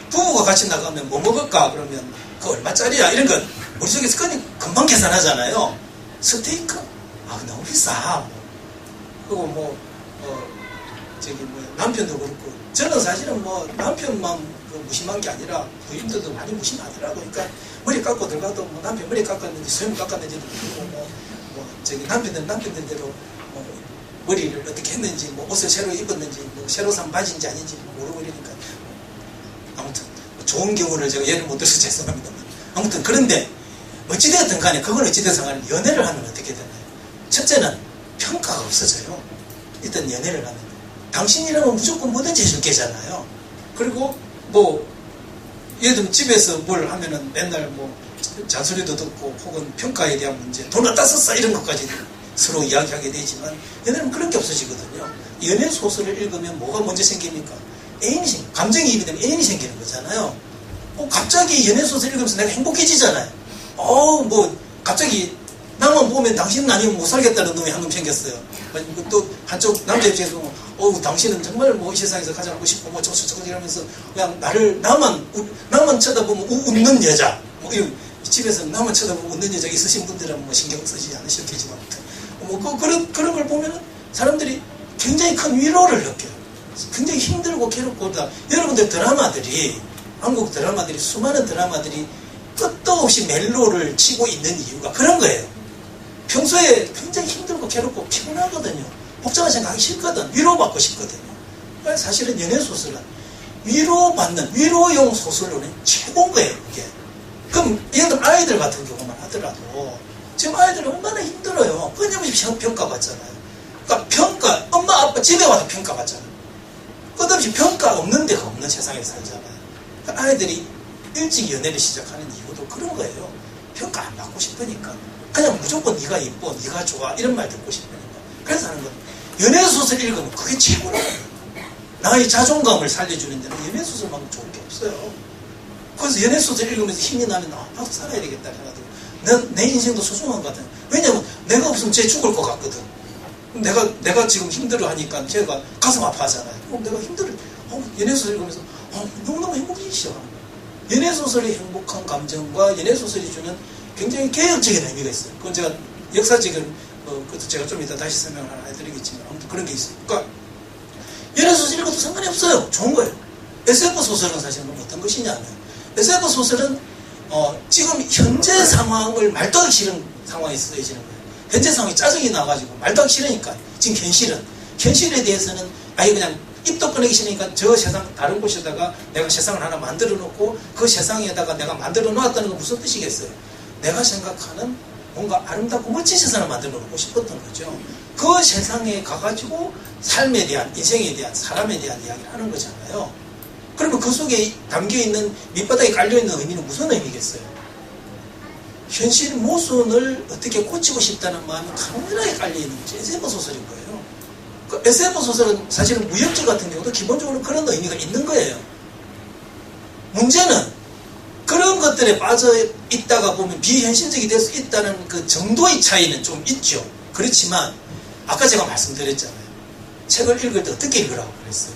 부부가 같이 나가면 뭐 먹을까? 그러면 그 얼마짜리야? 이런 건 머릿속에서 금방 계산하잖아요. 스테이크? 아, 너무 비싸. 그리고 남편도 그렇고. 저는 사실은 남편만 무심한 게 아니라 부인들도 많이 무심하더라고요. 그러니까 머리 깎고 들어가도 남편 머리 깎았는지 수염 깎았는지도 모르고 남편들대로 머리를 어떻게 했는지 옷을 새로 입었는지 새로 산 바지인지 아닌지 모르고 이러니까 아무튼 좋은 경우를 제가 예를 못 들어서 죄송합니다. 아무튼 그런데 어찌되었든 간에 그건 어찌되었든 간에 연애를 하면 어떻게 되나요? 첫째는 평가가 없어져요. 일단 연애를 하면 당신이라면 무조건 뭐든지 해줄 게잖아요. 그리고 예를 들면 집에서 뭘 하면은 맨날 잔소리도 듣고 혹은 평가에 대한 문제, 돈 어디다 썼어 이런 것까지 서로 이야기하게 되지만 연애는 그런 게 없어지거든요. 연애 소설을 읽으면 뭐가 먼저 생깁니까? 감정이입이 되면 애인이 생기는 거잖아요. 갑자기 연애 소설 읽으면서 내가 행복해지잖아요. 갑자기 나만 보면 당신은 아니면 못 살겠다는 놈이 한 놈 생겼어요. 또 한쪽 남자 입장에서 당신은 정말 이 세상에서 가장 하고 싶고 저거 이러면서 그냥 나만 쳐다보면 웃는 여자. 집에서 나만 쳐다보고 웃는 여자 있으신 분들은 신경 쓰지 않으셨겠지만 그런 걸 보면은 사람들이 굉장히 큰 위로를 느껴요. 굉장히 힘들고 괴롭고 여러분들 한국 드라마들이 수많은 드라마들이 끝도 없이 멜로를 치고 있는 이유가 그런 거예요. 평소에 굉장히 힘들고 괴롭고 피곤하거든요. 복잡한 생각하기 싫거든. 위로받고 싶거든요. 사실은 연애소설은 위로용 소설로는 최고인 거예요. 그게. 그럼 예를 들면 아이들 같은 경우만 하더라도 지금 아이들이 얼마나 힘들어요. 끊임없이 평가받잖아요. 그러니까 엄마 아빠 집에 와서 평가받잖아요. 끝없이 평가 없는 데가 없는 세상에 살잖아요. 그러니까 아이들이 일찍 연애를 시작하는 이유도 그런 거예요. 평가 안 받고 싶으니까. 그냥 무조건 네가 이뻐, 네가 좋아 이런 말 듣고 싶으니까. 그래서 하는 거예요. 연애소설 읽으면 그게 최고라고요. 나의 자존감을 살려주는 데는 연애소설만큼 좋은 게 없어요. 그래서 연애소설 읽으면서 힘이 나면 나도 살아야 되겠다 해가지고 내 인생도 소중한 것 같아요. 왜냐면 내가 없으면 쟤 죽을 것 같거든. 내가 지금 힘들어하니까 쟤가 가슴 아파하잖아요. 내가 연애소설 읽으면서 너무너무 행복해지죠. 연애소설의 행복한 감정과 연애소설이 주는 굉장히 개혁적인 의미가 있어요. 그건 제가 역사적인 그것도 제가 좀 이따 다시 설명을 하나 해드리겠지만 아무튼 그런 게 있어요. 그러니까 연애소설 읽어도 상관이 없어요. 좋은 거예요. SF 소설은 사실은 어떤 것이냐면 SF 소설은 지금 현재 상황을 말도 하기 싫은 상황에 쓰여지는 거예요. 현재 상황이 짜증이 나가지고 말도 하기 싫으니까 지금 현실에 대해서는 아예 그냥 입도 꺼내기 싫으니까 저 세상 다른 곳에다가 내가 세상을 하나 만들어 놓고 그 세상에다가 내가 만들어 놓았다는 건 무슨 뜻이겠어요? 내가 생각하는 뭔가 아름답고 멋진 세상을 만들어 놓고 싶었던 거죠. 그 세상에 가가지고 삶에 대한, 인생에 대한, 사람에 대한 이야기를 하는 거잖아요. 그러면 그 속에 담겨있는 밑바닥에 깔려있는 의미는 무슨 의미겠어요? 현실 모순을 어떻게 고치고 싶다는 마음이 강렬하게 깔려있는 게 SF 소설인 거예요. 그 SF 소설은 사실은 무협지 같은 경우도 기본적으로 그런 의미가 있는 거예요. 문제는 그런 것들에 빠져 있다가 보면 비현실적이 될 수 있다는 그 정도의 차이는 좀 있죠. 그렇지만 아까 제가 말씀드렸잖아요. 책을 읽을 때 어떻게 읽으라고 그랬어요.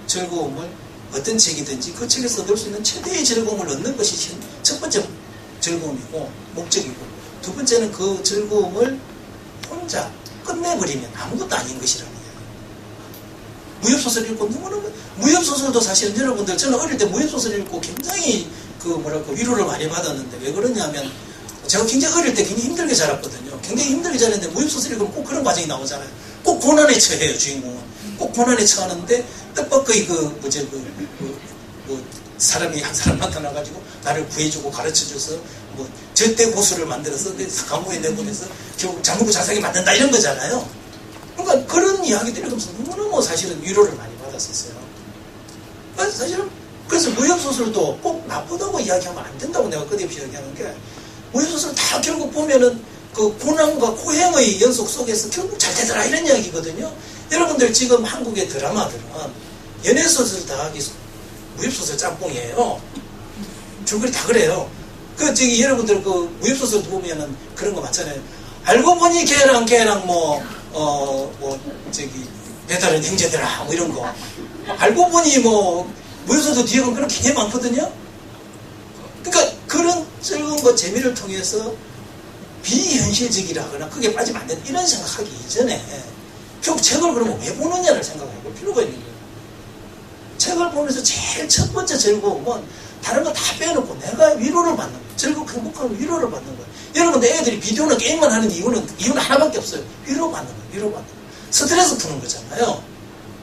즐거움을 어떤 책이든지 그 책에서 얻을 수 있는 최대의 즐거움을 얻는 것이 첫 번째 즐거움이고 목적이고, 두 번째는 그 즐거움을 혼자 끝내버리면 아무것도 아닌 것이라는 거예요. 무협소설 읽고 너무너무, 무협소설도 사실은 여러분들, 저는 어릴 때 무협소설 읽고 굉장히 위로를 많이 받았는데, 왜 그러냐면 제가 굉장히 어릴 때 굉장히 힘들게 자랐거든요. 굉장히 힘들게 자랐는데 무협소설 읽으면 꼭 그런 과정이 나오잖아요. 꼭 고난에 처해요, 주인공은. 꼭 고난에 처하는데 뜻밖의 사람이 한 사람 나타나가지고 나를 구해주고 가르쳐줘서 절대 고수를 만들어서 감옥에 내보내서 결국 장군부 자살하게 만든다, 이런 거잖아요. 그러니까 그런 이야기들을 하면서 너무너무 사실은 위로를 많이 받았었어요. 사실은 그래서 무협소설도 꼭 나쁘다고 이야기하면 안 된다고 내가 끝없이 이야기하는 게, 무협소설 다 결국 보면은 그 고난과 고행의 연속 속에서 결국 잘 되더라, 이런 이야기거든요. 여러분들 지금 한국의 드라마들은 연애소설 다 하기 무협소설 짬뽕이에요. 줄거리 다 그래요. 여러분들 무협소설 보면은 그런 거 많잖아요. 알고 보니 걔랑 배달은 형제들아, 이런 거. 알고 보니 모여서도 뒤에 보면 그런 굉장히 많거든요. 그러니까 그런 즐거움과 재미를 통해서 비현실적이라거나 그게 빠지면 안 된다 이런 생각하기 이전에 결국 책을 그러면 왜 보느냐를 생각해 볼 필요가 있는 거예요. 책을 보면서 제일 첫 번째 즐거움은 다른 거 다 빼놓고 내가 위로를 받는 거예요. 즐겁고 행복하고 위로를 받는 거예요. 여러분들 애들이 비디오나 게임만 하는 이유는 하나밖에 없어요. 위로받는 거예요. 위로받는 거예요. 스트레스 푸는 거잖아요.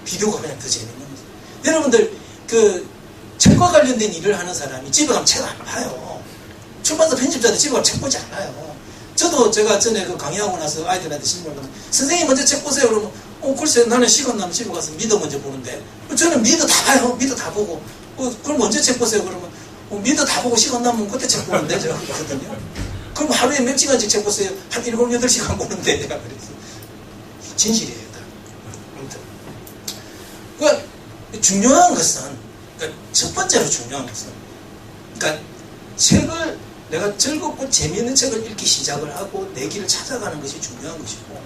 비디오가 그냥 더 재밌는 거죠. 여러분들 그 책과 관련된 일을 하는 사람이 집에 가면 책 안 봐요. 출판사 편집자들 집에 가면 책 보지 않아요. 저도 제가 전에 그 강의하고 나서 아이들한테 질문을 하면 선생님 먼저 책 보세요. 그러면 글쎄 나는 시간 나면 집에 가서 미드 먼저 보는데 저는 미드 다 봐요. 미드 다 보고 그럼 언제 책 보세요? 그러면 미드 다 보고 시간 나면 그때 책 보는데 제가 그러거든요. 그럼 하루에 몇 시간씩 책 보세요? 한 7, 8시간 보는데 내가 그래서 진실이에요. 다. 아무튼 그러니까 중요한 것은 그러니까 첫 번째로 중요한 것은 그러니까 책을 내가 즐겁고 재미있는 책을 읽기 시작을 하고 내 길을 찾아가는 것이 중요한 것이고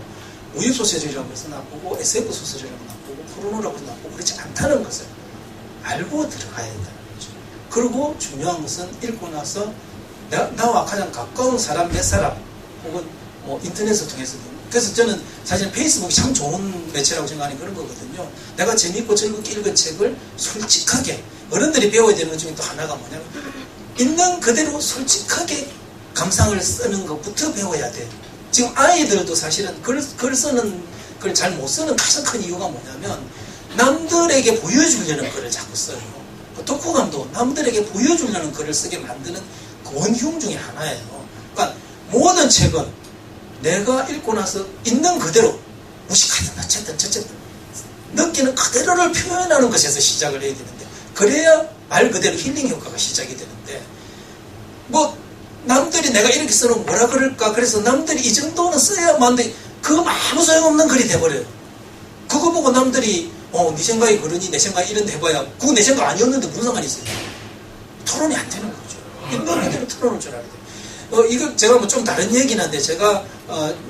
우유소설이라고 해서 나쁘고 SF 소설이라고 나쁘고 포르노라고 해서 나쁘고 그렇지 않다는 것을 알고 들어가야 된다는 거죠. 그리고 중요한 것은 읽고 나서 나와 가장 가까운 사람 몇 사람 혹은 뭐 인터넷을 통해서도 그래서 저는 사실 페이스북이 참 좋은 매체라고 생각하는 그런 거거든요. 내가 재미있고 즐겁게 읽은 책을 솔직하게 어른들이 배워야 되는 것 중에 또 하나가 뭐냐면 있는 그대로 솔직하게 감상을 쓰는 것부터 배워야 돼. 지금 아이들도 사실은 글 쓰는 걸 잘 못 쓰는 가장 큰 이유가 뭐냐면 남들에게 보여주려는 글을 자꾸 써요. 독후감도 남들에게 보여주려는 글을 쓰게 만드는 그 원흉 중에 하나예요. 그러니까 모든 책은 내가 읽고 나서 있는 그대로 무식하든 어쨌든 느끼는 그대로를 표현하는 것에서 시작을 해야 되는데 그래야 말 그대로 힐링 효과가 시작이 되는데 뭐 남들이 내가 이렇게 써놓으면 뭐라 그럴까 그래서 남들이 이 정도는 써야만 그거 아무 소용없는 글이 돼버려요. 그거 보고 남들이 네 생각이 그러니 내 생각이 이런데 해봐야 그거 내 생각 아니었는데 무슨 상관이 있어요. 토론이 안 되는 거죠. 있는 그대로 토론을 줄 알아야 돼요. 이거 제가 뭐 좀 다른 얘기는 한데 제가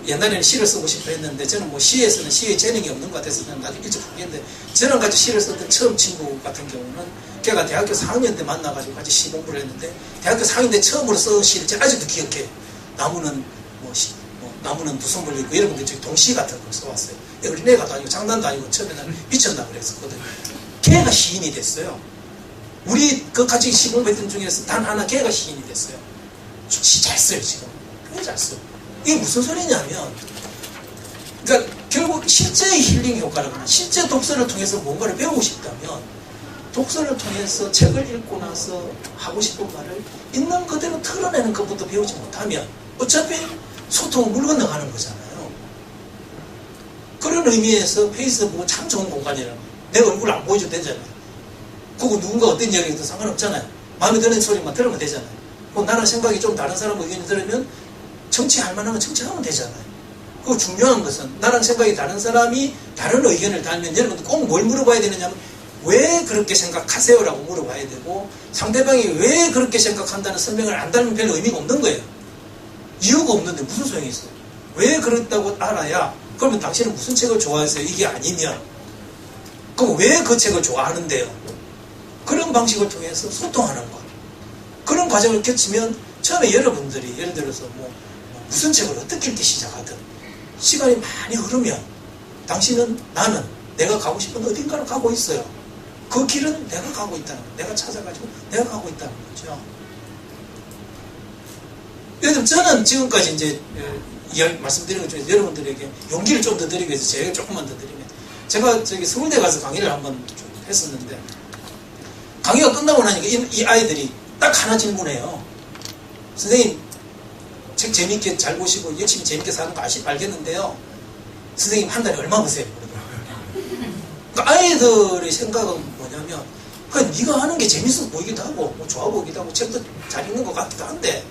옛날에는 시를 쓰고 싶어 했는데 저는 뭐 시에서는 시의 재능이 없는 것 같아서 저는 나중에 일찍 포기했는데 저랑 같이 시를 썼던 처음 친구 같은 경우는 걔가 대학교 4학년 때 만나가지고 같이 시 공부를 했는데 대학교 4학년 때 처음으로 쓴 시를 제가 아직도 기억해요. 나무는 나무는 두 손 벌리고 여러분들 저기 동시 같은 걸 써왔어요. 어린애가 아니고 장난도 아니고 처음에는 미쳤나 그랬었거든요. 걔가 시인이 됐어요. 우리 그 같이 시 공부했던 중에서 단 하나 걔가 시인이 됐어요. 시 잘 써요 지금. 굉장히 잘 써요. 이게 무슨 소리냐면 그러니까 결국 실제의 힐링 효과라거나 실제 독서를 통해서 뭔가를 배우고 싶다면 독서를 통해서 책을 읽고 나서 하고 싶은 말을 있는 그대로 털어내는 것부터 배우지 못하면 어차피 소통은 물 건너가는 거잖아요. 그런 의미에서 페이스북은 참 좋은 공간이라고. 내 얼굴 안 보여줘도 되잖아요. 그거 누군가 어떤 이야기해도 상관없잖아요. 마음에 드는 소리만 들으면 되잖아요. 뭐 나랑 생각이 좀 다른 사람 의견이 들으면 정치할 만한 건 정치하면 되잖아요. 그리고 중요한 것은 나랑 생각이 다른 사람이 다른 의견을 달면 여러분들 꼭 뭘 물어봐야 되느냐면 왜 그렇게 생각하세요? 라고 물어봐야 되고 상대방이 왜 그렇게 생각한다는 설명을 안 달면 별 의미가 없는 거예요. 이유가 없는데 무슨 소용이 있어요? 왜 그렇다고 알아야 그러면 당신은 무슨 책을 좋아하세요? 이게 아니면 그럼 왜 그 책을 좋아하는데요? 그런 방식을 통해서 소통하는 것 그런 과정을 거치면 처음에 여러분들이 예를 들어서 무슨 책을 어떻게 읽기 시작하든 시간이 많이 흐르면 당신은 나는 내가 가고 싶은 어딘가로 가고 있어요. 그 길은 내가 가고 있다는 거예요. 내가 찾아가지고 내가 가고 있다는 거죠. 예를 들면 저는 지금까지 이제 말씀드린 것 중에서 여러분들에게 용기를 좀 더 드리기 위해서 제가 조금만 더 드리면 제가 저기 서울대 가서 강의를 한번 좀 했었는데 강의가 끝나고 나니까 이 아이들이 딱 하나 질문해요. 선생님 책 재밌게 잘 보시고 열심히 재밌게 사는 거 알겠는데요. 선생님 한 달에 얼마 버세요? 그러니까 아이들의 생각은 뭐냐면 그냥 네가 하는 게 재밌어 보이기도 하고 뭐 좋아 보이기도 하고 책도 잘 읽는 것 같기도 한데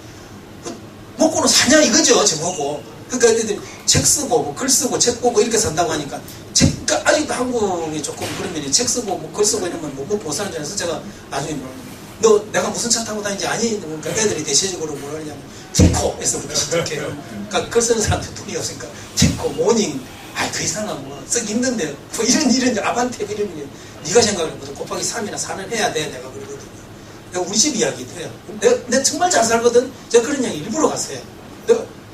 먹고는 사냐 이거죠. 저보고. 그러니까 애들이 책 쓰고 뭐 글 쓰고 책 보고 이렇게 산다고 하니까 그러니까 아직도 한국이 조금 그러면 책 쓰고 뭐 글 쓰고 이러면 뭐 먹고 사는 줄 알아서 제가 나중에 너 내가 무슨 차 타고 다니는지 아니? 그러니까 애들이 대체적으로 뭐라 하냐면 티코에서부터 시작해요. 그러니까 글 쓰는 사람들 돈이 없으니까 티코, 모닝 그 이상은 뭐 쓰기 힘든데 뭐 이런 아반떼 이런 네가 생각해보면 곱하기 3이나 4는 해야 돼 내가 그러거든요. 내가 우리 집 이야기도 해요. 내가 정말 잘 살거든. 제가 그런 이야기 일부러 갔어요.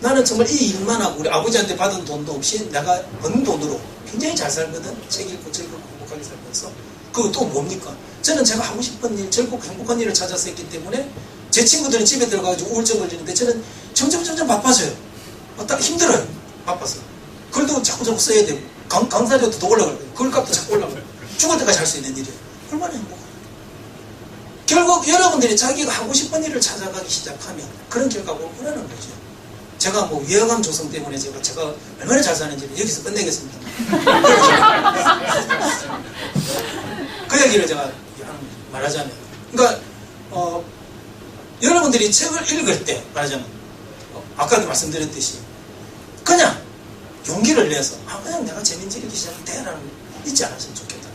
나는 정말 이 일만 하고 우리 아버지한테 받은 돈도 없이 내가 번 돈으로 굉장히 잘 살거든. 책 읽고 즐겁고 행복하게 살면서. 그거 또 뭡니까? 저는 제가 하고 싶은 일, 즐겁고 행복한 일을 찾아서 했기 때문에 제 친구들은 집에 들어가가지고 우울증 걸리는데 저는 점점 바빠져요. 딱 힘들어요. 바빠서. 글도 자꾸 써야 되고 강사료도 더 올라가고 글값도 자꾸 올라가고 죽을 때까지 할 수 있는 일이에요. 얼마나 행복해요. 결국 여러분들이 자기가 하고 싶은 일을 찾아가기 시작하면 그런 결과가 올 거라는 거죠. 제가 뭐 위화감 조성 때문에 제가 얼마나 잘 사는지는 여기서 끝내겠습니다. 그 얘기를 제가 말하자면, 그러니까 여러분들이 책을 읽을 때 말하자면 아까도 말씀드렸듯이 그냥 용기를 내서 그냥 내가 재밌는 읽기 시작해라는 잊지 않았으면 좋겠다.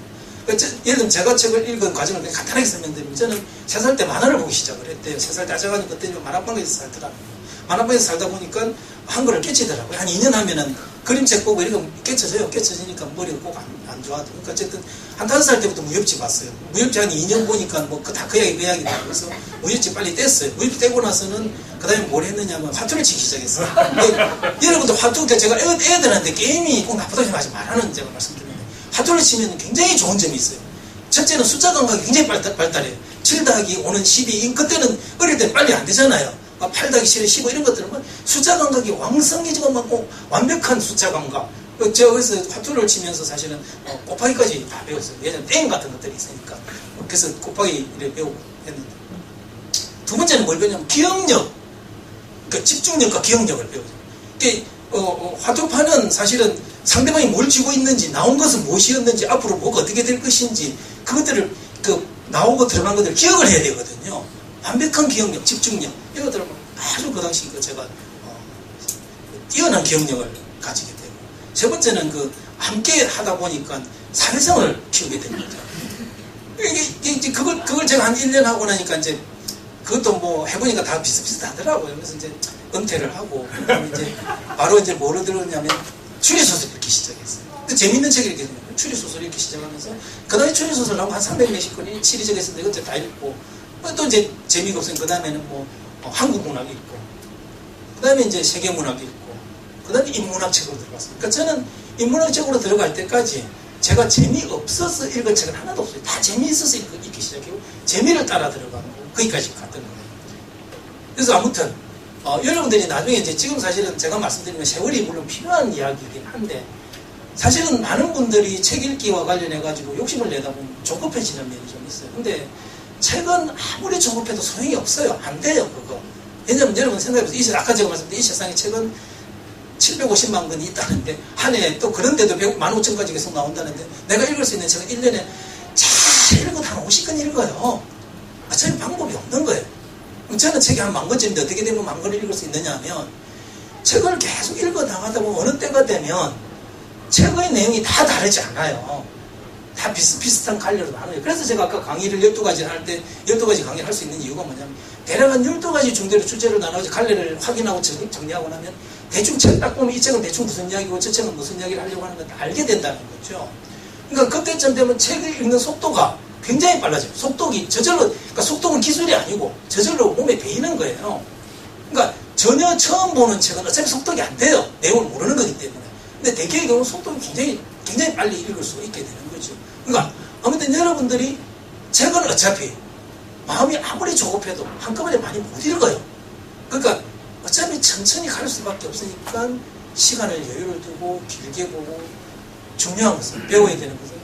그러니까 예를 들면 제가 책을 읽은 과정을 그냥 간단하게 설명드리면 저는 3살 때 만화를 보기 시작을 했대요. 3살 때 아자가니 그때 만화방에서 살더라고요. 만화방에서 살다 보니까 한글을 깨치더라고요. 한 2년 하면은 그림책 보고 이렇게 깨쳐져요. 깨쳐지니까 머리가 꼭 안 좋아도. 그러니까 어쨌든 한 5살 때부터 무협지 봤어요. 무협지 한 2년 보니까 뭐 다 그 이야기 나오면서 무협지 빨리 뗐어요. 무협지 떼고 나서는 그 다음에 뭘 했느냐면 화투를 치기 시작했어요. 여러분들 화투, 제가 애들한테 게임이 꼭 나쁘다고 하지 말라는 제가 말씀드리는데 화투를 치면 굉장히 좋은 점이 있어요. 첫째는 숫자 감각이 굉장히 발달해요. 7 더하기 5는 12. 그때는 어릴 때 빨리 안 되잖아요. 8 더하기 7은 15 이런 것들은 숫자 감각이 왕성해지고 막 완벽한 숫자 감각. 제가 그래서 화투를 치면서 사실은 곱하기까지 다 배웠어요. 예전에 땡 같은 것들이 있으니까. 그래서 곱하기를 배우고 했는데. 두 번째는 뭘 배우냐면 기억력. 그러니까 집중력과 기억력을 배우죠. 화투판은 사실은 상대방이 뭘 쥐고 있는지, 나온 것은 무엇이었는지, 앞으로 뭐가 어떻게 될 것인지, 그것들을, 나오고 들어간 것들을 기억을 해야 되거든요. 완벽한 기억력, 집중력, 이런 것들은 아주 그 당시 제가, 뛰어난 기억력을 가지게 되고, 세 번째는 함께 하다 보니까 사회성을 키우게 되는 거죠. 그걸 제가 한 1년 하고 나니까 이제, 그것도 뭐 해보니까 다 비슷비슷하더라고요. 그래서 이제 은퇴를 하고, 이제 바로 이제 뭐로 들었냐면, 추리소설 읽기 시작했어요. 근데 재밌는 책을 읽게 돼요. 추리소설 읽기 시작하면서, 그 다음에 추리소설 나오고 한 300몇십 권이 시리즈겠는데, 이것도 다 읽고, 또 이제 재미가 없으면 그 다음에는 한국 문학 읽고, 그 다음에 이제 세계 문학 읽고, 그 다음에 인문학 책으로 들어갔어요. 그러니까 저는 인문학 책으로 들어갈 때까지 제가 재미없어서 읽은 책은 하나도 없어요. 다 재미있어서 읽기 시작하고, 재미를 따라 들어가고, 거기까지 갔던 거예요. 그래서 아무튼, 여러분들이 나중에 이제 지금 사실은 제가 말씀드리면 세월이 물론 필요한 이야기이긴 한데, 사실은 많은 분들이 책 읽기와 관련해가지고 욕심을 내다 보면 조급해지는 면이 좀 있어요. 근데 책은 아무리 조급해도 소용이 없어요. 안 돼요, 그거. 왜냐면 여러분 생각해보세요. 아까 제가 말씀드린 이 세상에 책은 750만 권이 있다는데, 한 해에 또 그런데도 15,000가지 계속 나온다는데, 내가 읽을 수 있는 책은 1년에 잘 읽어도 한 50권 읽어요. 어차피 방법이 없는 거예요. 저는 책이 한 10,000권인데 어떻게 되면 10,000권을 읽을 수 있느냐 하면, 책을 계속 읽어 나가다 보면 어느 때가 되면 책의 내용이 다 다르지 않아요. 다 비슷비슷한 갈래로 나눠요. 그래서 제가 아까 강의를 12가지를 할 때 12가지 강의를 할 수 있는 이유가 뭐냐면, 대략 한 12가지 중대로 주제를 나눠서 갈래를 확인하고 정리하고 나면 대충 책 딱 보면 이 책은 대충 무슨 이야기고 저 책은 무슨 이야기를 하려고 하는 걸 다 알게 된다는 거죠. 그러니까 그때쯤 되면 책을 읽는 속도가 굉장히 빨라져요. 속독이 저절로, 그러니까 속독은 기술이 아니고 저절로 몸에 배이는 거예요. 그러니까 전혀 처음 보는 책은 어차피 속독이 안 돼요. 내용을 모르는 거기 때문에. 근데 대개의 경우 속독이 굉장히 빨리 읽을 수 있게 되는 거죠. 그러니까 아무튼 여러분들이 책은 어차피 마음이 아무리 조급해도 한꺼번에 많이 못 읽어요. 그러니까 어차피 천천히 갈 수밖에 없으니까 시간을 여유를 두고 길게 보고, 중요한 것은 배워야 되는 것은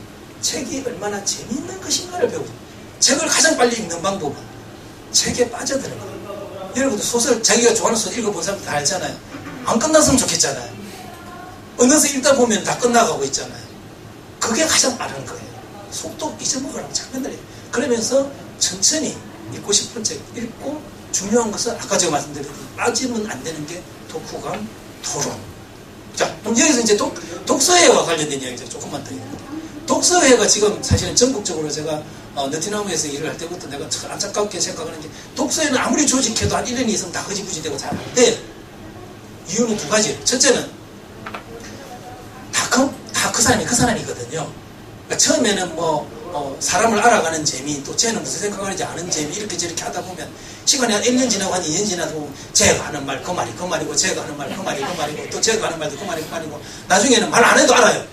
책이 얼마나 재미있는 것인가를 배우죠. 책을 가장 빨리 읽는 방법은 책에 빠져들어요. 여러분들 소설, 자기가 좋아하는 소설 읽어본 사람 다 알잖아요. 안 끝났으면 좋겠잖아요. 어느새 읽다 보면 다 끝나가고 있잖아요. 그게 가장 빠른 거예요. 속도 잊어먹으라고 장면들이. 그러면서 천천히 읽고 싶은 책 읽고, 중요한 것은 아까 제가 말씀드렸듯이 빠지면 안 되는 게 독후감, 토론. 자, 그럼 여기서 이제 독서회와 관련된 이야기를 조금만 더 해요. 독서회가 지금 사실은 전국적으로 제가 너티나무에서 일을 할 때부터 내가 안타깝게 생각하는 게, 독서회는 아무리 조직해도 한 1년 이상 다 흐지부지 되고 잘 안 돼요. 이유는 두 가지예요. 첫째는 다 사람이 그 사람이거든요. 그러니까 처음에는 사람을 알아가는 재미, 또 쟤는 무슨 생각하는지 아는 재미, 이렇게 저렇게 하다 보면 시간이 한 1년 지나고 한 2년 지나도 쟤가 하는 말 그 말이 그 말이고, 쟤가 하는 말 그 말이 그 말이고, 또 쟤가 하는 말도 그 말이 그 말이고, 나중에는 말 안 해도 알아요.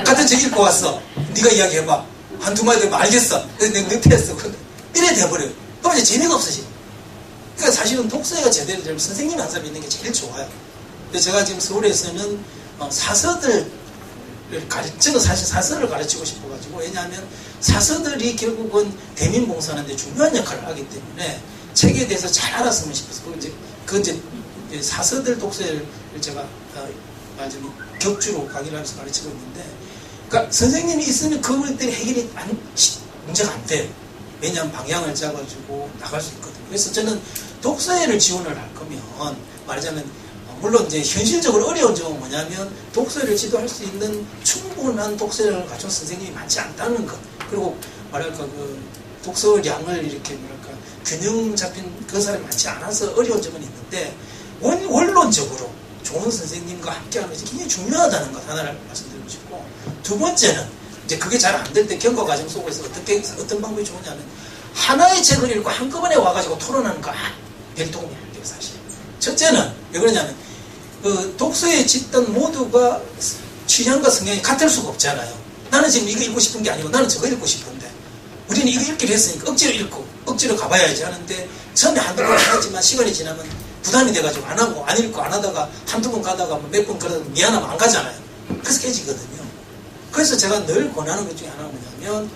같은 책 읽고 왔어. 네가 이야기해봐. 한두 마디 되면 알겠어. 그래서 내가 늑대했어. 이래 돼버려요. 그럼 이제 재미가 없어지고. 그러니까 사실은 독서가 제대로 되면 선생님이 한 사람 있는 게 제일 좋아요. 근데 제가 지금 서울에서는 사서들 저는 사실 사서를 가르치고 싶어가지고, 왜냐하면 사서들이 결국은 대민봉사하는데 중요한 역할을 하기 때문에 책에 대해서 잘 알았으면 싶어서 그 이제 사서들 독서를 제가 완전히 격주로 강의를 하면서 가르치고 있는데, 그러니까 선생님이 있으면 그것들이 해결이 문제가 안 돼요. 왜냐하면 방향을 잡아주고 나갈 수 있거든요. 그래서 저는 독서회를 지원을 할 거면, 말하자면 물론 이제 현실적으로 어려운 점은 뭐냐면 독서를 지도할 수 있는 충분한 독서량을 가진 선생님이 많지 않다는 것. 그리고 말할까 독서량을 이렇게 균형 잡힌 그 사람이 많지 않아서 어려운 점은 있는데, 원론적으로 좋은 선생님과 함께하는 것이 굉장히 중요하다는 것 하나를 말씀드리고 싶고, 두 번째는 이제 그게 잘 안 될 때 경과 과정 속에서 어떤 방법이 좋으냐면, 하나의 책을 읽고 한꺼번에 와가지고 토론하는 거 별 도움이 안 돼요, 사실. 첫째는 왜 그러냐면 독서에 짓던 모두가 취향과 성향이 같을 수가 없잖아요. 나는 지금 이거 읽고 싶은 게 아니고 나는 저거 읽고 싶은데, 우리는 이거 읽기로 했으니까 억지로 읽고 억지로 가봐야지 하는데, 처음에 한두 번 하지만 시간이 지나면 부담이 돼가지고 안 하고 안 읽고 안 하다가 한두 번 가다가 몇 번 그러다 미안하면 안 가잖아요. 그래서 깨지거든요. 그래서 제가 늘 권하는 것 중에 하나가 뭐냐면,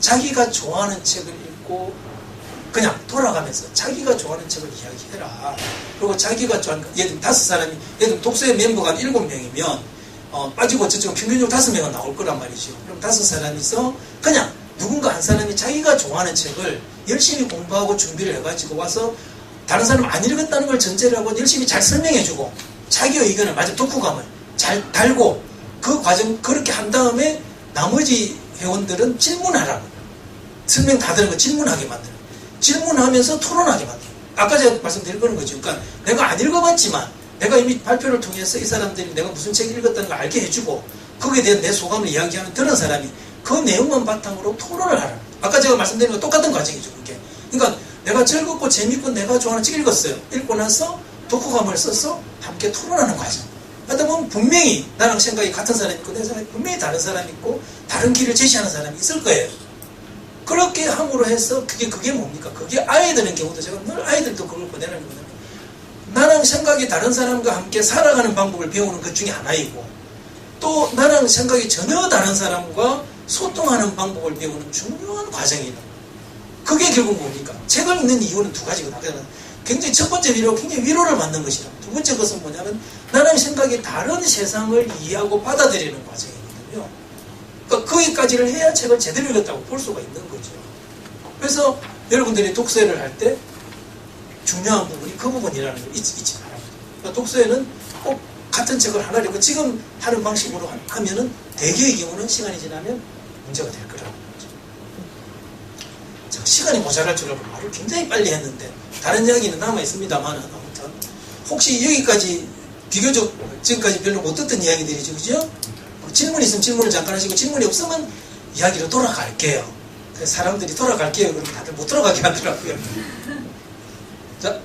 자기가 좋아하는 책을 읽고 그냥 돌아가면서 자기가 좋아하는 책을 이야기해라. 그리고 자기가 좋아하는, 예를 들면 5사람이, 예를 들면 독서의 멤버가 7명이면 빠지고 저쪽 평균적으로 5명은 나올 거란 말이죠. 그럼 5사람이서 그냥 누군가 한 사람이 자기가 좋아하는 책을 열심히 공부하고 준비를 해가지고 와서 다른 사람 안 읽었다는 걸 전제를 하고 열심히 잘 설명해주고 자기의 의견을, 맞아, 독후감을 잘 달고, 그 과정 그렇게 한 다음에 나머지 회원들은 질문하라고, 설명 다 들은 거 질문하게 만드는, 질문하면서 토론하게 만드는. 아까 제가 말씀드린 거는 거죠. 그러니까 내가 안 읽어봤지만 내가 이미 발표를 통해서 이 사람들이 내가 무슨 책을 읽었다는 걸 알게 해주고, 거기에 대한 내 소감을 이야기하는 그런 사람이 그 내용만 바탕으로 토론을 하라. 아까 제가 말씀드린 거 똑같은 과정이죠, 그게. 그러니까 내가 즐겁고 재밌고 내가 좋아하는 책 읽었어요. 읽고 나서 독후감을 써서 함께 토론하는 과정. 하다 보면 분명히 나랑 생각이 같은 사람이 있고 내 생각이 분명히 다른 사람이 있고 다른 길을 제시하는 사람이 있을 거예요. 그렇게 함으로 해서 그게 뭡니까? 그게 아이들인 경우도 제가 늘 아이들도 그걸 보내는 거거든요. 나랑 생각이 다른 사람과 함께 살아가는 방법을 배우는 것 중에 하나이고, 또 나랑 생각이 전혀 다른 사람과 소통하는 방법을 배우는 중요한 과정이에요. 그게 결국 뭡니까? 책을 읽는 이유는 두 가지거든요. 굉장히 첫 번째 굉장히 위로를 받는 것이라. 두 번째 것은 뭐냐면 나랑 생각이 다른 세상을 이해하고 받아들이는 과정이거든요. 그러니까 거기까지를 해야 책을 제대로 읽었다고 볼 수가 있는 거죠. 그래서 여러분들이 독서회를 할 때 중요한 부분이 그 부분이라는 걸 잊지 말아야 돼요. 그러니까 독서회는 꼭 같은 책을 하나 읽고 지금 하는 방식으로 하면은 대개의 경우는 시간이 지나면 문제가 될 거라는 거죠. 자, 시간이 모자랄 줄 알고 말을 굉장히 빨리 했는데 다른 이야기는 남아 있습니다만, 아무튼 혹시 여기까지 비교적 지금까지 별로 못 듣던 이야기들이죠, 그죠? 질문이 있으면 질문을 잠깐 하시고, 질문이 없으면 이야기로 돌아갈게요. 그래서 사람들이 돌아갈게요 그러면 다들 못 돌아가게 하더라고요. 자,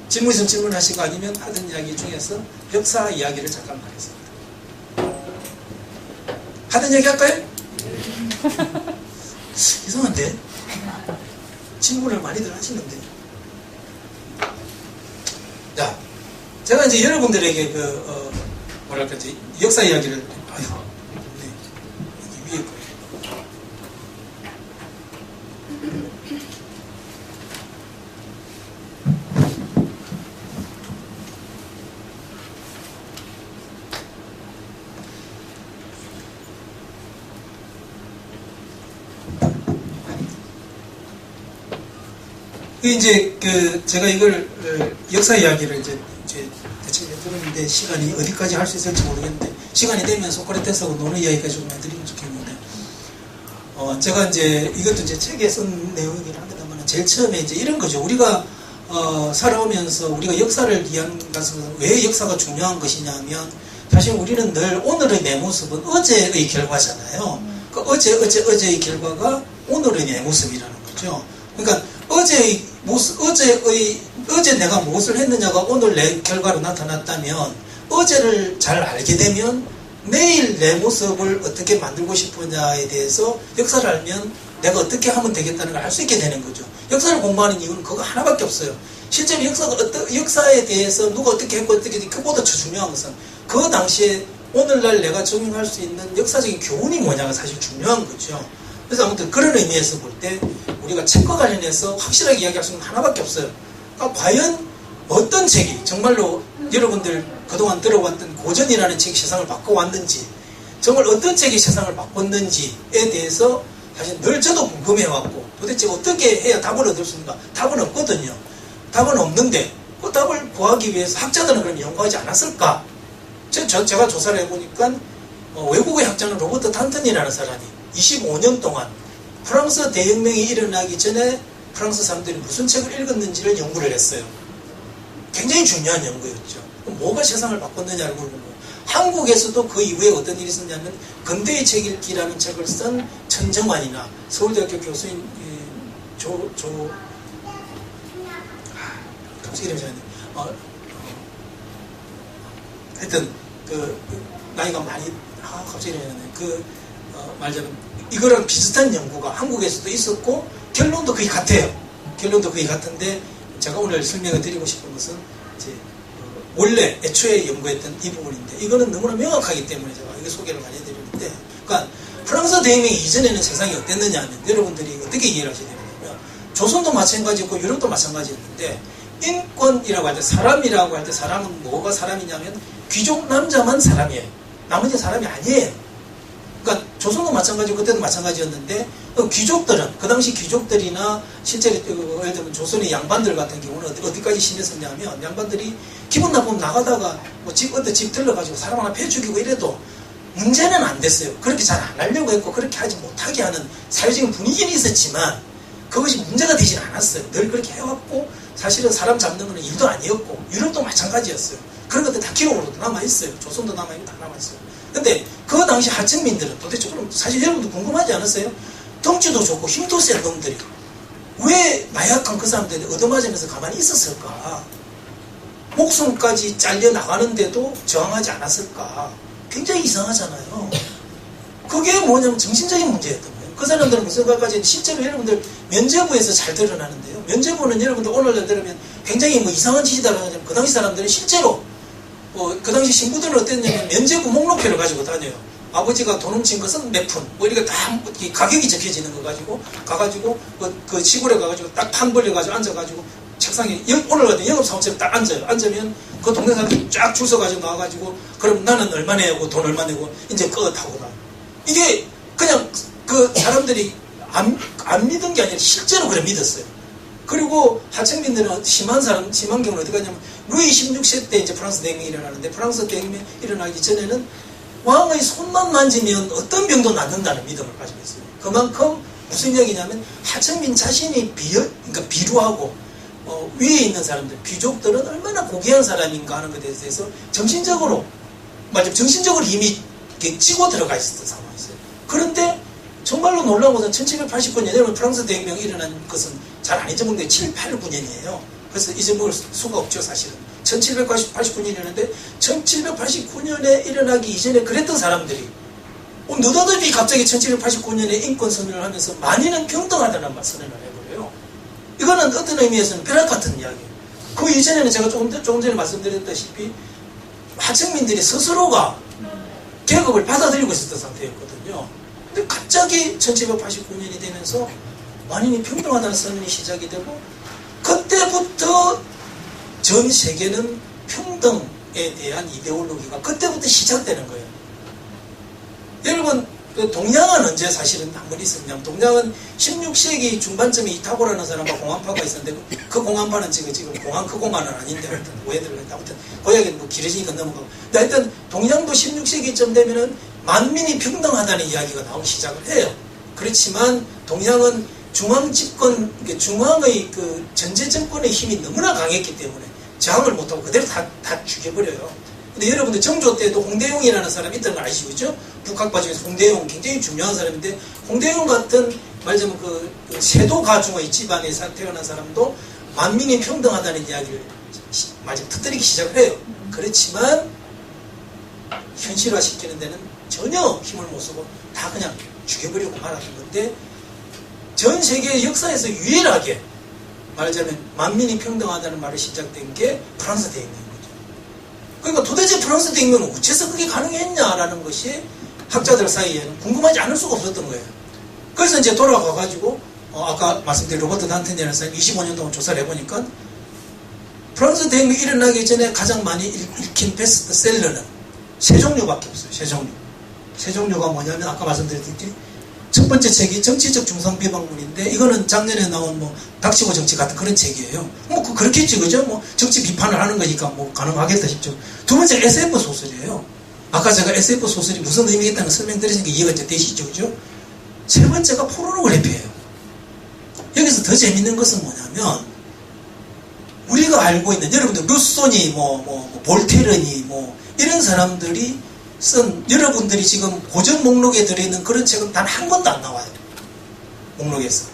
질문 있으면 질문하시고, 아니면 하던 이야기 중에서 역사 이야기를 잠깐 하겠습니다. 하던 이야기 할까요? 이상한데? 질문을 많이들 하시는데. 자, 제가 이제 여러분들에게 뭐랄까, 이제 역사 이야기를, 아유, 네, 여기 위에 거예요. 이제 제가 이걸 역사 이야기를 이제 대체 들었는데 시간이 어디까지 할 수 있을지 모르겠는데, 시간이 되면 소크라테스하고 노는 이야기까지 좀 해드리면 좋겠는데, 제가 이제 이것도 이제 책에 쓴 내용이긴 합니다만, 제일 처음에 이제 이런 거죠. 우리가 살아오면서 우리가 역사를 이해하는 것은 왜 역사가 중요한 것이냐면, 사실 우리는 늘 오늘의 내 모습은 어제의 결과잖아요. 그 어제의 결과가 오늘의 내 모습이라는 거죠. 그러니까 어제의 모습, 어제 내가 무엇을 했느냐가 오늘 내 결과로 나타났다면, 어제를 잘 알게 되면 내일 내 모습을 어떻게 만들고 싶으냐에 대해서 역사를 알면 내가 어떻게 하면 되겠다는 걸 알 수 있게 되는 거죠. 역사를 공부하는 이유는 그거 하나밖에 없어요. 실제로 역사에 대해서 누가 어떻게 했고 어떻게 했고, 그보다 더 중요한 것은 그 당시에 오늘날 내가 적용할 수 있는 역사적인 교훈이 뭐냐가 사실 중요한 거죠. 그래서 아무튼 그런 의미에서 볼 때 우리가 책과 관련해서 확실하게 이야기할 수 있는 하나밖에 없어요. 그러니까 과연 어떤 책이 정말로 여러분들 그동안 들어왔던 고전이라는 책이 세상을 바꿔왔는지, 정말 어떤 책이 세상을 바꿨는지에 대해서 사실 늘 저도 궁금해왔고, 도대체 어떻게 해야 답을 얻을 수 있는가? 답은 없거든요. 답은 없는데 그 답을 구하기 위해서 학자들은 그럼 연구하지 않았을까? 제가 조사를 해보니까 외국의 학자는 로버트 탄튼이라는 사람이 25년 동안 프랑스 대혁명이 일어나기 전에 프랑스 사람들이 무슨 책을 읽었는지를 연구를 했어요. 굉장히 중요한 연구였죠. 뭐가 세상을 바꿨느냐를 물어보고, 한국에서도 그 이후에 어떤 일이 있었냐면 근대의 책 읽기라는 책을 쓴 천정환이나 서울대학교 교수인 갑자기 이름이 생각나네. 하여튼 나이가 많이 갑자기 이름이 생각나네. 말하자면 이거랑 비슷한 연구가 한국에서도 있었고 결론도 거의 같아요. 결론도 거의 같은데, 제가 오늘 설명을 드리고 싶은 것은 이제 원래 애초에 연구했던 이 부분인데, 이거는 너무나 명확하기 때문에 제가 이거 소개를 많이 해드리는데, 그러니까 프랑스 대혁명 이전에는 세상이 어땠느냐 하면 여러분들이 어떻게 이해를 하셔야 되냐면, 조선도 마찬가지였고 유럽도 마찬가지였는데, 인권이라고 할 때, 사람이라고 할 때 사람은 뭐가 사람이냐면 귀족 남자만 사람이에요. 나머지 사람이 아니에요. 그러니까 조선도 마찬가지고 그때도 마찬가지였는데, 귀족들은, 그 당시 귀족들이나 실제로 예를 들면 조선의 양반들 같은 경우는 어디까지 심했었냐면, 양반들이 기분 나쁘면 나가다가 어디 집 들러가지고 사람 하나 패 죽이고 이래도 문제는 안 됐어요. 그렇게 잘 안 하려고 했고 그렇게 하지 못하게 하는 사회적인 분위기는 있었지만 그것이 문제가 되진 않았어요. 늘 그렇게 해왔고, 사실은 사람 잡는 건 일도 아니었고, 유럽도 마찬가지였어요. 그런 것들 다 기록으로도 남아있어요. 조선도 남아있고 다 남아있어요. 근데 그 당시 하층민들은 도대체, 그럼 사실 여러분도 궁금하지 않았어요? 덩치도 좋고 힘도 센 놈들이 왜 나약한 그 사람들이 얻어맞으면서 가만히 있었을까? 목숨까지 잘려 나가는데도 저항하지 않았을까? 굉장히 이상하잖아요. 그게 뭐냐면 정신적인 문제였던 거예요. 그 사람들은 무슨 생각까지, 실제로 여러분들 면제부에서 잘 드러나는데요. 면제부는 여러분들 오늘날 들으면 굉장히 이상한 짓이다라고 하지만, 그 당시 사람들은 실제로 그 당시 신부들은 어땠냐면 면제부 목록표를 가지고 다녀요. 아버지가 돈 훔친 것은 몇 푼, 이렇게 다 가격이 적혀지는 거 가지고 가가지고 그 시골에 가가지고 딱 판 벌려가지고 앉아가지고 책상에 오늘 같은 영업사원처럼 딱 앉아요. 앉으면 그 동네 사람들이 쫙 줄 서가지고 나와가지고, 그럼 나는 얼마 내고 돈 얼마 내고 이제 끄하고 나. 이게 그냥 그 사람들이 안 믿은 게 아니라 실제로 그래 믿었어요. 그리고 하층민들은 심한 경우는 어디 가냐면, 루이 16세 때 이제 프랑스 대혁명이 일어나는데, 프랑스 대혁명이 일어나기 전에는 왕의 손만 만지면 어떤 병도 낫는다는 믿음을 가지고 있어요. 그만큼 무슨 얘기냐면, 하층민 자신이 그러니까 비루하고 위에 있는 사람들, 귀족들은 얼마나 고귀한 사람인가 하는 것에 대해서 정신적으로 이미 찌고 들어가 있었던 상황이었어요. 그런데 정말로 놀라운 것은 1789년에 프랑스 대혁명이 일어난 것은 잘 안 잊어먹는데 789년이에요. 그래서 잊어먹을 수가 없죠, 사실은. 1789년이었는데 1789년에 일어나기 이전에 그랬던 사람들이 느닷없이 갑자기 1789년에 인권 선언을 하면서 만인은 평등하다는 선언을 해버려요. 이거는 어떤 의미에서는 벼락 같은 이야기예요. 그 이전에는 제가 조금 전에 말씀드렸다시피 하층민들이 스스로가 계급을 받아들이고 있었던 상태였거든요. 근데 갑자기 1789년이 되면서 만인이 평등하다는 선언이 시작이 되고, 그때부터 전 세계는 평등에 대한 이데올로기가 그때부터 시작되는 거예요. 여러분, 동양은 언제 사실은 한번 있었냐면, 동양은 16세기 중반쯤에 이타고라는 사람과 공안파가 있었는데, 그 공안파는 지금 공안 그 공안은 아닌데, 하여튼 오해들을 했다. 아무튼 그 이야기는 길어지니까 넘어가고. 근데 하여튼 동양도 16세기쯤 되면은 만민이 평등하다는 이야기가 나오기 시작을 해요. 그렇지만 동양은 중앙의 그 전제 정권의 힘이 너무나 강했기 때문에 저항을 못하고 그대로 다 죽여버려요. 근데 여러분들 정조 때도 홍대용이라는 사람이 있던 걸 아시죠? 그죠? 북학파 중에서 홍대용 굉장히 중요한 사람인데, 홍대용 같은 말하자면 그 세도 가중의 집안에서 태어난 사람도 만민이 평등하다는 이야기를 마지막 터뜨리기 시작을 해요. 그렇지만 현실화시키는 데는 전혀 힘을 못 쓰고 다 그냥 죽여버리고 말았던 건데, 전 세계 역사에서 유일하게 말하자면 만민이 평등하다는 말이 시작된 게 프랑스 대혁명인 거죠. 그러니까 도대체 프랑스 대혁명은 어째서 그게 가능했냐라는 것이 학자들 사이에는 궁금하지 않을 수가 없었던 거예요. 그래서 이제 돌아가가지고 아까 말씀드린 로버트 단튼이라는 사람이 25년 동안 조사를 해보니까 프랑스 대혁명이 일어나기 전에 가장 많이 읽힌 베스트셀러는 세 종류밖에 없어요. 세 종류. 세 종류가 뭐냐면 아까 말씀드렸듯이 첫 번째 책이 정치적 중상 비방문인데, 이거는 작년에 나온 뭐 닥치고 정치 같은 그런 책이에요. 뭐 그렇겠지, 그죠? 뭐 정치 비판을 하는 거니까 뭐 가능하겠다 싶죠. 두 번째 SF 소설이에요. 아까 제가 SF 소설이 무슨 의미가 있다는 설명드리니까 이해가 이제 되시죠, 그죠? 세 번째가 포르노그래피예요. 여기서 더 재밌는 것은 뭐냐면, 우리가 알고 있는 여러분들 루소니 볼테르니 이런 사람들이 쓴, 여러분들이 지금 고전 목록에 들어있는 그런 책은 단 한 권도 안 나와요. 목록에서.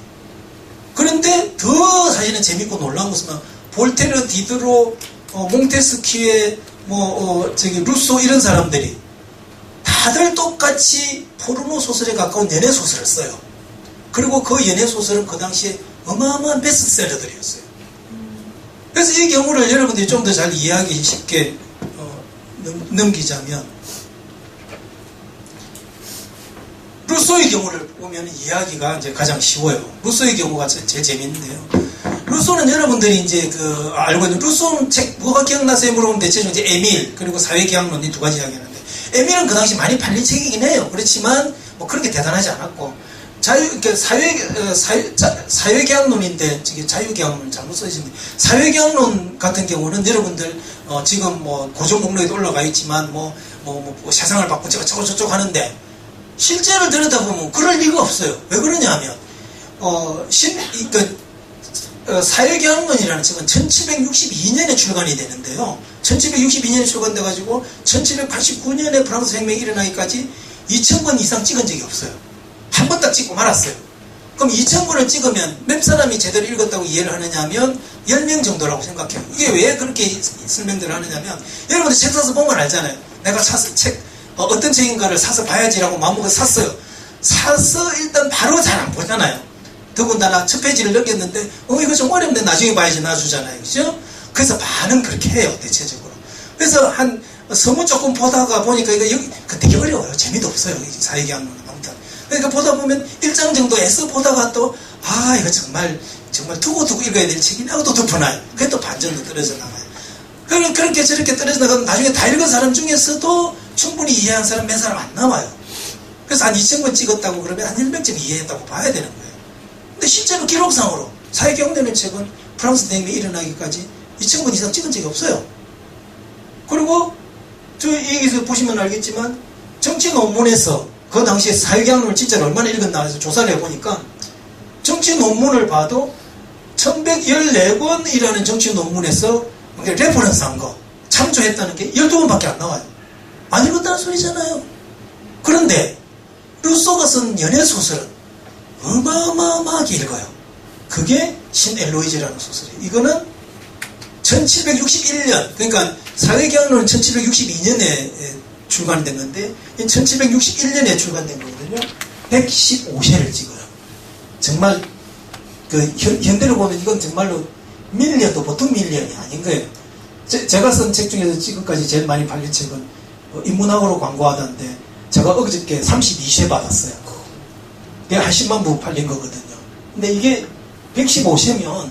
그런데 더 사실은 재밌고 놀라운 것은 볼테르, 디드로, 몽테스키에 루소 이런 사람들이 다들 똑같이 포르노 소설에 가까운 연애 소설을 써요. 그리고 그 연애 소설은 그 당시에 어마어마한 베스트셀러들이었어요. 그래서 이 경우를 여러분들이 좀 더 잘 이해하기 쉽게 넘기자면, 루소의 경우를 보면 이해하기가 이제 가장 쉬워요. 루소의 경우가 제일 재밌는데요. 루소는 여러분들이 이제 알고 있는, 루소는 책 뭐가 기억나세요? 물어보면 대체적으로 이제 에밀 그리고 사회계약론 이 두 가지 이야기하는데, 에밀은 그 당시 많이 팔린 책이긴 해요. 그렇지만 뭐 그렇게 대단하지 않았고, 사회계약론인데 자유계약론 잘못 써있는데, 사회계약론 같은 경우는 여러분들 지금 뭐 고전 목록에도 올라가 있지만 세상을 바꾸고 저쩌고 하는데, 실제를 들여다보면 그럴 리가 없어요. 왜 그러냐 하면 사회계약론이라는 책은 1762년에 출간이 되는데요. 1762년에 출간돼가지고 1789년에 프랑스 혁명이 일어나기까지 2000권 이상 찍은 적이 없어요. 한 번 딱 찍고 말았어요. 그럼 2000권을 찍으면 몇 사람이 제대로 읽었다고 이해를 하느냐 하면 10명 정도라고 생각해요. 이게 왜 그렇게 설명들을 하느냐 하면, 여러분들 책 사서 보면 알잖아요. 내가 사서 어떤 책인가를 사서 봐야지라고 마음먹어서 샀어요. 사서 일단 바로 잘 안 보잖아요. 더군다나 첫 페이지를 넘겼는데 이거 좀 어렵네, 나중에 봐야지 놔주잖아요. 그죠? 그래서 반은 그렇게 해요, 대체적으로. 그래서 한 서문 조금 보다가 보니까 이거 되게 어려워요. 재미도 없어요, 사회계약론은. 아무튼 그러니까 보다 보면 1장 정도 애써 보다가 또 이거 정말 두고두고 읽어야 될 책이네 하고 또 덮어놔요. 그게 또 반전도 떨어져 나가요. 그렇게 저렇게 떨어져 나가면 나중에 다 읽은 사람 중에서도 충분히 이해한 사람 몇 사람 안 나와요. 그래서 한 2000권 찍었다고 그러면 한 100점 이해했다고 봐야 되는 거예요. 근데 실제로 기록상으로 사회경제론 책은 프랑스 대혁명이 일어나기까지 2000권 이상 찍은 적이 없어요. 그리고 여기서 보시면 알겠지만, 정치 논문에서 그 당시에 사회경제론을 진짜로 얼마나 읽었나 해서 조사를 해보니까, 정치 논문을 봐도 1114권이라는 정치 논문에서 레퍼런스 한 거, 참조했다는 게 12권밖에 안 나와요. 안 읽었다는 소리잖아요. 그런데 루소가 쓴 연애소설은 어마어마하게 읽어요. 그게 신 엘로이즈라는 소설이에요. 이거는 1761년, 그러니까 사회계약론은 1762년에 출간이 된 건데 1761년에 출간된 거거든요. 115세를 찍어요. 정말 현대로 보면 이건 정말로 밀리언도 보통 밀리언이 아닌 거예요. 제가 쓴 책 중에서 지금까지 제일 많이 팔린 책은 인문학으로 광고하던데, 제가 어저께 32세 받았어요. 그게 한 10만 부 팔린 거거든요. 근데 이게 115세면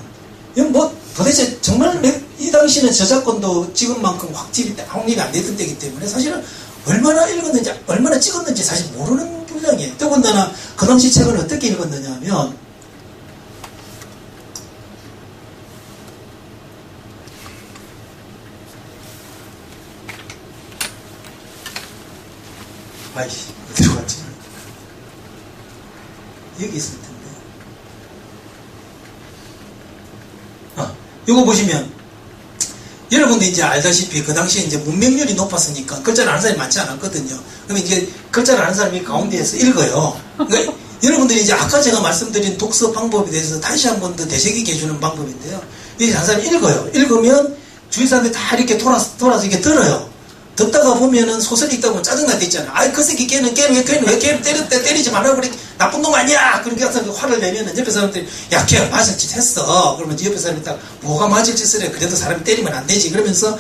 도대체 정말 이 당시는 저작권도 지금만큼 확립이 안 되던 때이기 때문에 사실은 얼마나 읽었는지 얼마나 찍었는지 사실 모르는 분량이에요. 더군다나 그 당시 책을 어떻게 읽었느냐 하면, 어디로 갔지? 여기 있을 텐데. 이거 보시면 여러분도 이제 알다시피 그 당시에 이제 문맹률이 높았으니까 글자를 아는 사람이 많지 않았거든요. 그러면 이제 글자를 아는 사람이 가운데에서 읽어요. 그러니까 여러분들이 이제 아까 제가 말씀드린 독서 방법에 대해서 다시 한 번 더 되새기게 해주는 방법인데요. 이제 한 사람이 읽어요. 읽으면 주위 사람들이 다 이렇게 돌아서 이렇게 들어요. 듣다가 보면은 소설 읽다 보면 짜증날 때 있잖아요. 아이, 그 새끼 걔는 왜 걔를 때리지 말라고 그래. 나쁜 놈 아니야! 그렇게 해서 화를 내면은 옆에 사람들이, 야, 걔가 맞을 짓 했어. 그러면 옆에 사람이 딱, 뭐가 맞을 짓을 해. 그래도 사람이 때리면 안 되지. 그러면서